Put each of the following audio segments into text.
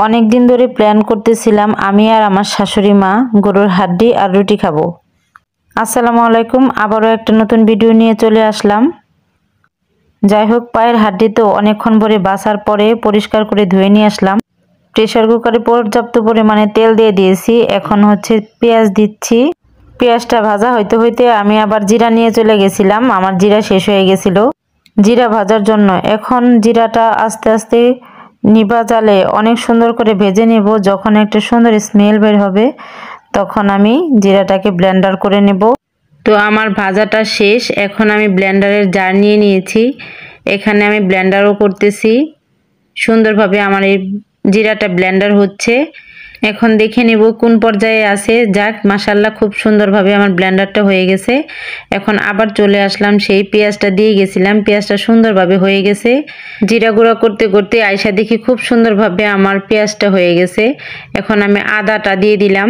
অনেক দিন ধরে প্ল্যান করতেছিলাম আমি আর আমার শাশুড়ি মা গরুর হাড্ডি আর রুটি খাবো। আসসালামু আলাইকুম, আবারও একটা নতুন ভিডিও নিয়ে চলে আসলাম। যাই হোক, পায়ের হাড্ডি তো অনেকক্ষণ ভরে বাছার পরে পরিষ্কার করে ধুয়ে নিয়ে আসলাম। প্রেসার কুকারে পর্যাপ্ত পরিমাণে তেল দিয়ে দিয়েছি। এখন হচ্ছে পেঁয়াজ দিচ্ছি। পেঁয়াজটা ভাজা হইতে হইতে আমি আবার জিরা নিয়ে চলে গেছিলাম, আমার জিরা শেষ হয়ে গেছিল জিরা ভাজার জন্য। এখন জিরাটা আস্তে আস্তে নিভা জালে অনেক সুন্দর করে ভেজে নেব। যখন একটা সুন্দর স্মেল বের হবে তখন আমি জিরাটাকে ব্লেন্ডার করে নেব। তো আমার ভাজাটা শেষ, এখন আমি ব্লেন্ডারের জার নিয়ে নিয়েছি। এখানে আমি ব্লেন্ডারও করতেছি। সুন্দরভাবে আমার এই জিরাটা ব্লেন্ডার হচ্ছে। এখন দেখে নেব কোন পর্যায়ে আছে। যাক, মাশাআল্লাহ, খুব সুন্দরভাবে আমার ব্লেন্ডারটা হয়ে গেছে। এখন আবার চলে আসলাম, সেই পেঁয়াজটা দিয়ে গেছিলাম, পেঁয়াজটা সুন্দরভাবে হয়ে গেছে। জিরা গুঁড়া করতে করতে আয়সা দেখি খুব সুন্দরভাবে আমার পেঁয়াজটা হয়ে গেছে। এখন আমি আদাটা দিয়ে দিলাম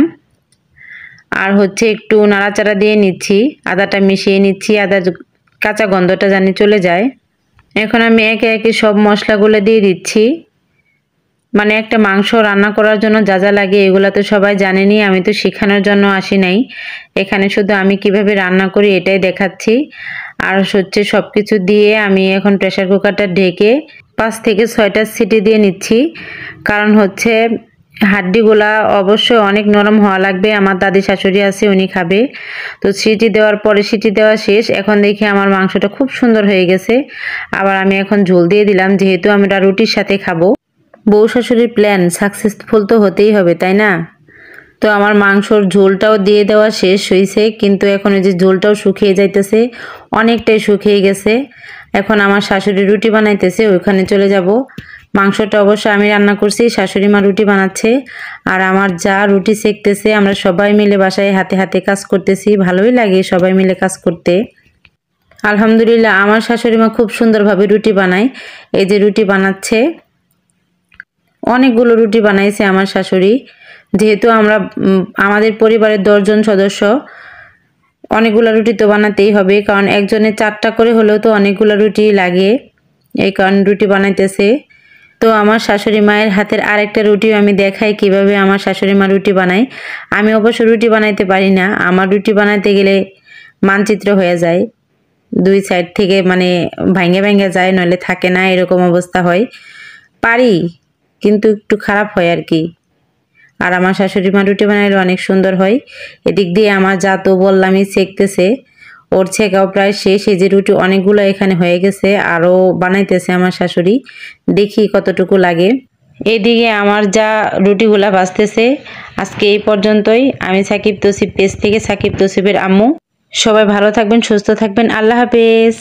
আর হচ্ছে একটু নাড়াচাড়া দিয়ে নিচ্ছি, আদাটা মিশিয়ে নিচ্ছি, আদার কাঁচা গন্ধটা জানি চলে যায়। এখন আমি একে একে সব মশলাগুলো দিয়ে দিচ্ছি। মানে একটা মাংস রান্না করার জন্য যা যা লাগে এগুলো তো সবাই জানেনই, আমি তো শেখানোর জন্য আসি নাই এখানে, শুধু আমি কিভাবে রান্না করি এটাই দেখাচ্ছি। আর হচ্ছে সব কিছু দিয়ে আমি এখন প্রেসার কুকারটা ঢেকে 5 থেকে 6টা সিটি দিয়ে নিচ্ছি। কারণ হচ্ছে হাড্ডিগুলা অবশ্যই অনেক নরম হওয়া লাগবে। আমার দাদি শাশুড়ি আছে, উনি খাবে। তো সিটি দেওয়ার পরে সিটি দেওয়া শেষ। এখন দেখি আমার মাংসটা খুব সুন্দর হয়ে গেছে। আবার আমি এখন ঝোল দিয়ে দিলাম, যেহেতু আমরা রুটির সাথে খাবো। বউ শাশুড়ির প্ল্যান সাকসেসফুল তো হতেই হবে, তাই না? তো আমার মাংসর ঝোলটাও দিয়ে দেওয়া শেষ হয়েছে, কিন্তু এখন ওই যে ঝোলটাও শুকিয়ে যাইতেছে, অনেকটাই শুকিয়ে গেছে। এখন আমার শাশুড়ি রুটি বানাইতেছে, ওইখানে চলে যাব। মাংসটা অবশ্য আমি রান্না করছি, শাশুড়ি মা রুটি বানাচ্ছে আর আমার যা রুটি সেকতেছে। আমরা সবাই মিলে বাসায় হাতে হাতে কাজ করতেছি, ভালোই লাগে সবাই মিলে কাজ করতে। আলহামদুলিল্লাহ, আমার শাশুড়ি মা খুব সুন্দরভাবে রুটি বানায়। এই যে রুটি বানাচ্ছে, অনেকগুলো রুটি বানাইছে আমার শাশুড়ি। যেহেতু আমাদের পরিবারের 10 জন সদস্য, অনেকগুলো রুটি তো বানাতেই হবে, কারণ একজনের 4টা করে হলেও তো অনেকগুলো রুটি লাগে, এই কারণ রুটি বানাইতেছে। তো আমার শাশুড়ি মায়ের হাতের আরেকটা রুটিও আমি দেখাই কিভাবে আমার শাশুড়ি মা রুটি বানায়। আমি অবশ্য রুটি বানাইতে পারি না, আমার রুটি বানাইতে গেলে মানচিত্র হয়ে যায়, 2 সাইড থেকে মানে ভাঙে ভাঙে যায়, নইলে থাকে না, এরকম অবস্থা হয়। পারি, কিন্তু একটু খারাপ হয় আর কি। আর আমার শাশুড়ি মা রুটি বানাইলে অনেক সুন্দর হয়। এদিক দিয়ে আমার যা তো বললামই সেকতেছে, ওর ছেঁকাও প্রায় শেষ। এই যে রুটি অনেকগুলো এখানে হয়ে গেছে, আরও বানাইতেছে আমার শাশুড়ি, দেখি কতটুকু লাগে। এদিকে আমার যা রুটিগুলা ভাজতেছে। আজকে এই পর্যন্তই। আমি সাকিব তৌসিফ পেজ থেকে, সাকিব তৌসিফের আম্মু। সবাই ভালো থাকবেন, সুস্থ থাকবেন, আল্লাহ হাফেজ।